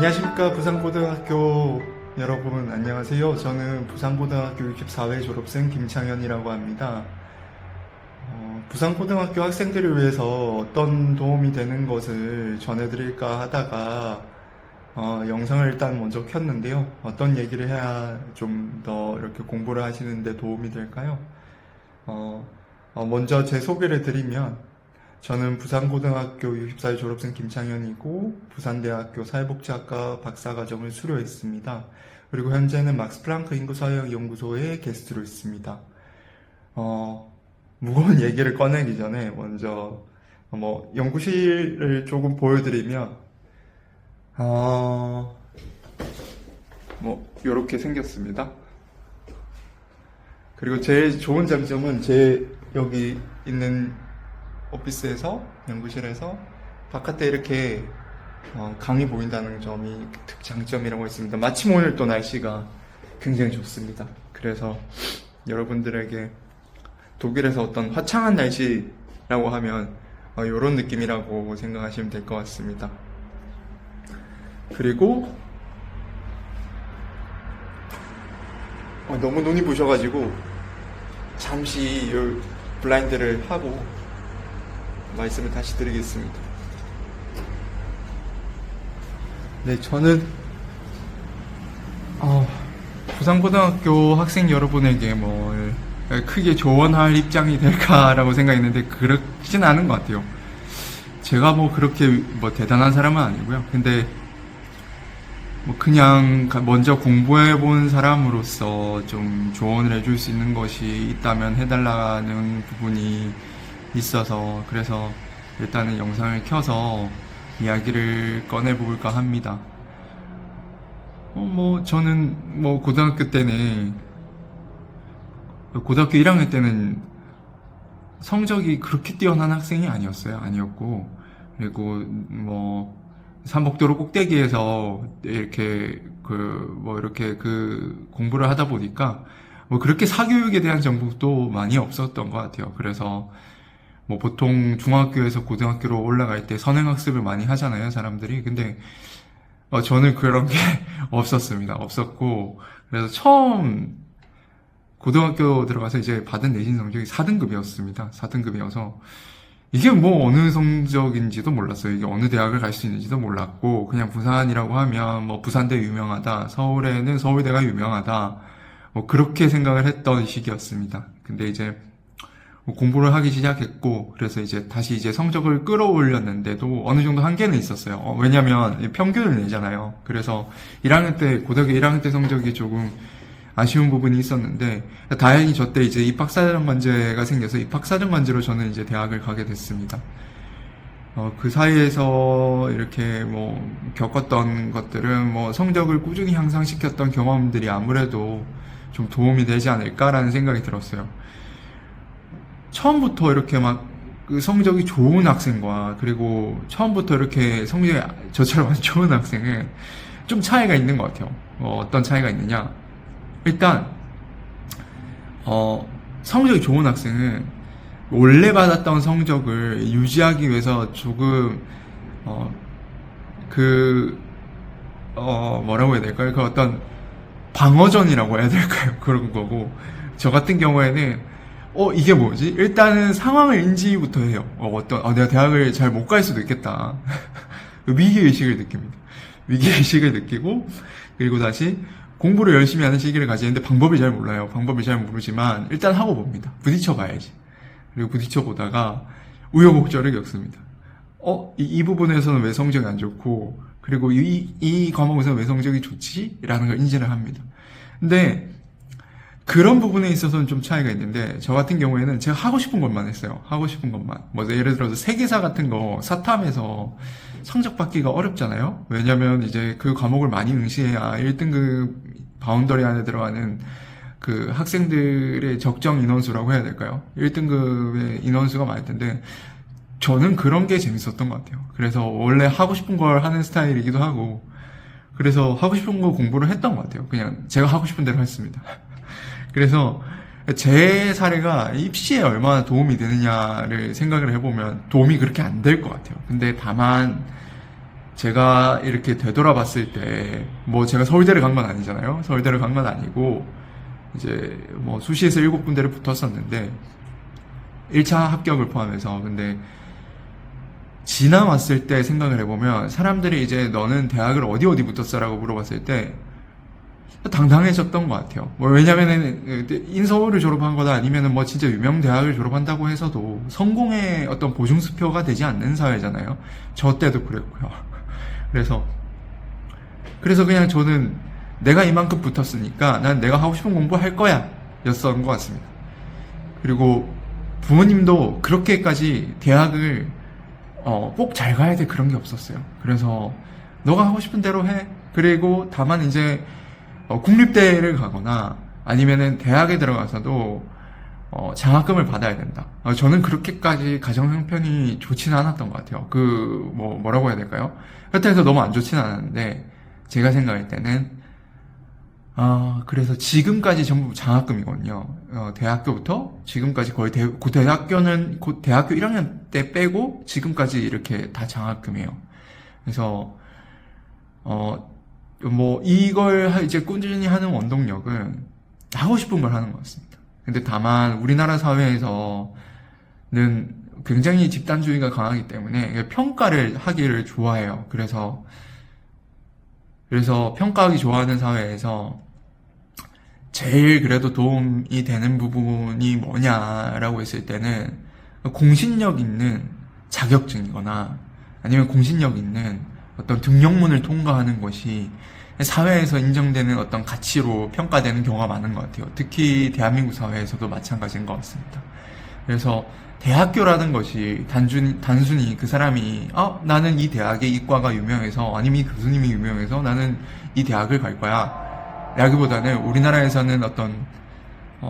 안녕하십니까. 부산고등학교 여러분 안녕하세요. 저는 부산고등학교 64회 졸업생 김창현이라고 합니다. 부산고등학교 학생들을 위해서 어떤 도움이 되는 것을 전해드릴까 하다가 영상을 일단 먼저 켰는데요. 어떤 얘기를 해야 좀 더 이렇게 공부를 하시는데 도움이 될까요? 먼저 제 소개를 드리면 저는 부산고등학교 64회 졸업생 김창현이고 부산대학교 사회복지학과 박사과정을 수료했습니다. 그리고 현재는 막스 플랑크 인구사회연구소의 게스트로 있습니다. 무거운 얘기를 꺼내기 전에 먼저 연구실을 조금 보여드리면 이렇게 생겼습니다. 그리고 제일 좋은 장점은 제 여기 있는 오피스에서, 연구실에서 바깥에 이렇게 강이 보인다는 점이 장점이라고 했습니다. 마침 오늘 또 날씨가 굉장히 좋습니다. 그래서 여러분들에게 독일에서 어떤 화창한 날씨라고 하면 이런 느낌이라고 생각하시면 될 것 같습니다. 그리고 너무 눈이 부셔가지고 잠시 이 블라인드를 하고 말씀을 다시 드리겠습니다. 네, 저는 부산고등학교 학생 여러분에게 크게 조언할 입장이 될까라고 생각했는데 그렇진 않은 것 같아요. 제가 그렇게 대단한 사람은 아니고요. 근데 그냥 먼저 공부해 본 사람으로서 좀 조언을 해줄 수 있는 것이 있다면 해달라는 부분이 있어서 그래서 일단은 영상을 켜서 이야기를 꺼내볼까 합니다. 저는 고등학교 1학년 때는 성적이 그렇게 뛰어난 학생이 아니었고, 그리고 삼복도로 꼭대기에서 이렇게 공부를 하다 보니까 그렇게 사교육에 대한 정보도 많이 없었던 것 같아요. 그래서 보통 중학교에서 고등학교로 올라갈 때 선행학습을 많이 하잖아요, 사람들이. 근데 저는 그런 게 없었고, 그래서 처음 고등학교 들어가서 이제 받은 내신 성적이 4등급이었습니다. 4등급이어서 이게 어느 성적인지도 몰랐어요. 이게 어느 대학을 갈 수 있는지도 몰랐고, 그냥 부산이라고 하면 부산대 유명하다, 서울에는 서울대가 유명하다, 그렇게 생각을 했던 시기였습니다. 근데 이제 공부를 하기 시작했고, 그래서 다시 성적을 끌어올렸는데도 어느 정도 한계는 있었어요. 왜냐면 평균을 내잖아요. 그래서 고등학교 1학년 때 성적이 조금 아쉬운 부분이 있었는데, 다행히 저 때 입학사정관제가 생겨서 입학사정관제로 저는 대학을 가게 됐습니다. 그 사이에서 이렇게 겪었던 것들은 성적을 꾸준히 향상시켰던 경험들이 아무래도 좀 도움이 되지 않을까라는 생각이 들었어요. 처음부터 이렇게 그 성적이 좋은 학생과 그리고 처음부터 이렇게 성적이 저처럼 아주 좋은 학생은 좀 차이가 있는 것 같아요. 어떤 차이가 있느냐? 일단 성적이 좋은 학생은 원래 받았던 성적을 유지하기 위해서 조금 뭐라고 해야 될까요? 그 어떤 방어전이라고 해야 될까요? 그런 거고, 저 같은 경우에는 이게 뭐지? 일단은 상황을 인지부터 해요. 내가 대학을 잘 못 갈 수도 있겠다. 위기의식을 느낍니다. 위기의식을 느끼고, 그리고 다시 공부를 열심히 하는 시기를 가지는데 방법을 잘 몰라요. 방법을 잘 모르지만 일단 하고 봅니다. 부딪혀 봐야지. 그리고 부딪혀 보다가 우여곡절을 겪습니다. 이 부분에서는 왜 성적이 안 좋고, 그리고 이 과목에서는 왜 성적이 좋지? 라는 걸 인지를 합니다. 근데 그런 부분에 있어서는 좀 차이가 있는데, 저 같은 경우에는 제가 하고 싶은 것만 했어요. 하고 싶은 것만. 예를 들어서 세계사 같은 거 사탐에서 성적 받기가 어렵잖아요. 왜냐면 그 과목을 많이 응시해야 1등급 바운더리 안에 들어가는 그 학생들의 적정 인원수라고 해야 될까요? 1등급의 인원수가 많을 텐데, 저는 그런 게 재밌었던 것 같아요. 그래서 원래 하고 싶은 걸 하는 스타일이기도 하고, 그래서 하고 싶은 거 공부를 했던 것 같아요. 그냥 제가 하고 싶은 대로 했습니다. 그래서 제 사례가 입시에 얼마나 도움이 되느냐를 생각을 해보면 도움이 그렇게 안 될 것 같아요. 근데 다만 제가 이렇게 되돌아봤을 때, 뭐 제가 서울대를 간 건 아니잖아요. 서울대를 간 건 아니고, 이제 뭐 수시에서 7군데를 붙었었는데, 1차 합격을 포함해서. 근데 지나왔을 때 생각을 해보면, 사람들이 이제 너는 대학을 어디 붙었어라고 물어봤을 때, 당당해졌던 것 같아요. 뭐 왜냐면은 인서울을 졸업한 거다 아니면은 뭐 진짜 유명 대학을 졸업한다고 해서도 성공의 어떤 보증수표가 되지 않는 사회잖아요. 저 때도 그랬고요. 그래서 그냥 저는 내가 이만큼 붙었으니까 난 내가 하고 싶은 공부 할 거야 였던 것 같습니다. 그리고 부모님도 그렇게까지 대학을 꼭 잘 가야 돼 그런 게 없었어요. 그래서 너가 하고 싶은 대로 해. 그리고 다만 이제 국립대를 가거나 아니면은 대학에 들어가서도 장학금을 받아야 된다. 저는 그렇게까지 가정 형편이 좋지는 않았던 것 같아요. 뭐라고 해야 될까요? 그렇다 해서 너무 안 좋지는 않았는데 제가 생각할 때는 그래서 지금까지 전부 장학금이거든요. 대학교부터 지금까지 거의 대학교는 곧 대학교 1학년 때 빼고 지금까지 이렇게 다 장학금이에요. 그래서 뭐 이걸 이제 꾸준히 하는 원동력은 하고 싶은 걸 하는 것 같습니다. 근데 다만 우리나라 사회에서는 굉장히 집단주의가 강하기 때문에 평가를 하기를 좋아해요. 그래서 평가하기 좋아하는 사회에서 제일 그래도 도움이 되는 부분이 뭐냐라고 했을 때는 공신력 있는 자격증이거나 아니면 공신력 있는 어떤 등록문을 통과하는 것이 사회에서 인정되는 어떤 가치로 평가되는 경우가 많은 것 같아요. 특히 대한민국 사회에서도 마찬가지인 것 같습니다. 그래서 대학교라는 것이 단순히 그 사람이 나는 이 대학의 이과가 유명해서 아니면 이 교수님이 유명해서 나는 이 대학을 갈 거야 라기보다는 우리나라에서는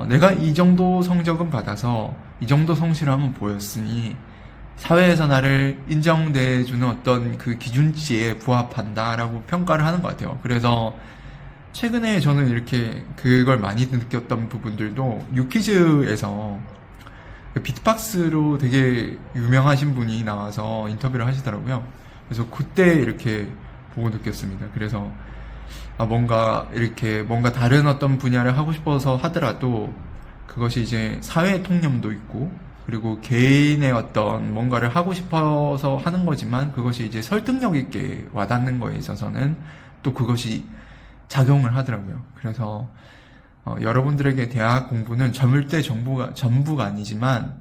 내가 이 정도 성적은 받아서 이 정도 성실을 한번 보였으니 사회에서 나를 인정돼주는 어떤 그 기준치에 부합한다라고 평가를 하는 것 같아요. 그래서 최근에 저는 이렇게 그걸 많이 느꼈던 부분들도 유퀴즈에서 비트박스로 되게 유명하신 분이 나와서 인터뷰를 하시더라고요. 그래서 그때 이렇게 보고 느꼈습니다. 그래서 뭔가 다른 어떤 분야를 하고 싶어서 하더라도 그것이 이제 사회 통념도 있고 그리고 개인의 어떤 뭔가를 하고 싶어서 하는 거지만 그것이 이제 설득력 있게 와닿는 거에 있어서는 또 그것이 작용을 하더라고요. 그래서 여러분들에게 대학 공부는 절대 전부가 아니지만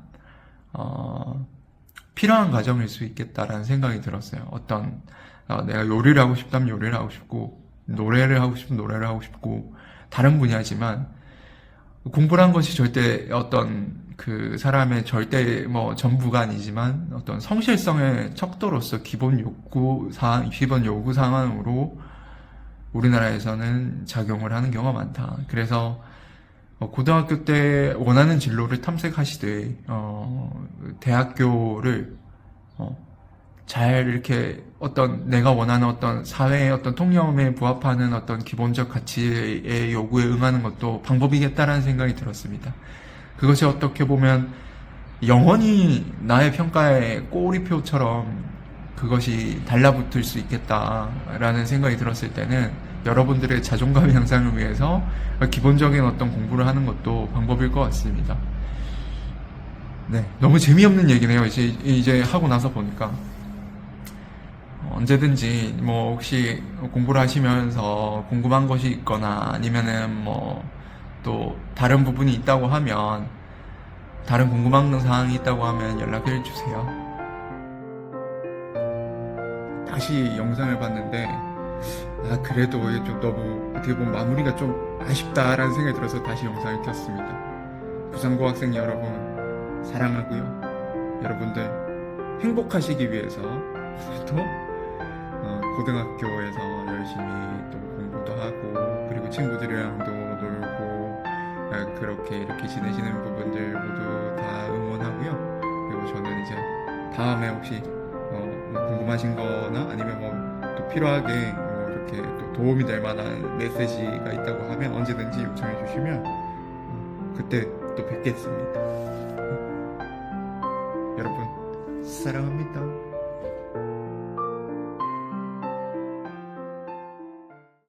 필요한 과정일 수 있겠다라는 생각이 들었어요. 내가 요리를 하고 싶다면 요리를 하고 싶고 노래를 하고 싶으면 노래를 하고 싶고 다른 분야지만 공부란 것이 절대 그 사람의 절대 전부가 아니지만 어떤 성실성의 척도로서 기본 요구 사항으로 우리나라에서는 작용을 하는 경우가 많다. 그래서 고등학교 때 원하는 진로를 탐색하시되 대학교를 잘 이렇게 내가 원하는 어떤 사회의 어떤 통념에 부합하는 어떤 기본적 가치의 요구에 응하는 것도 방법이겠다라는 생각이 들었습니다. 그것이 어떻게 보면 영원히 나의 평가의 꼬리표처럼 그것이 달라붙을 수 있겠다라는 생각이 들었을 때는 여러분들의 자존감 향상을 위해서 기본적인 어떤 공부를 하는 것도 방법일 것 같습니다. 네, 너무 재미없는 얘기네요. 이제 하고 나서 보니까 언제든지 혹시 공부를 하시면서 궁금한 것이 있거나 아니면은 또 다른 부분이 있다고 하면 다른 궁금한 사항이 있다고 하면 연락을 주세요. 다시 영상을 봤는데 그래도 좀 너무 어떻게 보면 마무리가 좀 아쉽다라는 생각이 들어서 다시 영상을 켰습니다. 부산고학생 여러분 사랑하고요. 여러분들 행복하시기 위해서 또 고등학교에서 열심히 또 공부도 하고 그리고 친구들이랑도 놀고 그렇게 이렇게 지내시는 부분들 모두 다 응원하고요. 그리고 저는 이제 다음에 혹시 궁금하신 거나 아니면 또 필요하게 이렇게 또 도움이 될 만한 메시지가 있다고 하면 언제든지 요청해 주시면 그때 또 뵙겠습니다. 여러분 사랑합니다.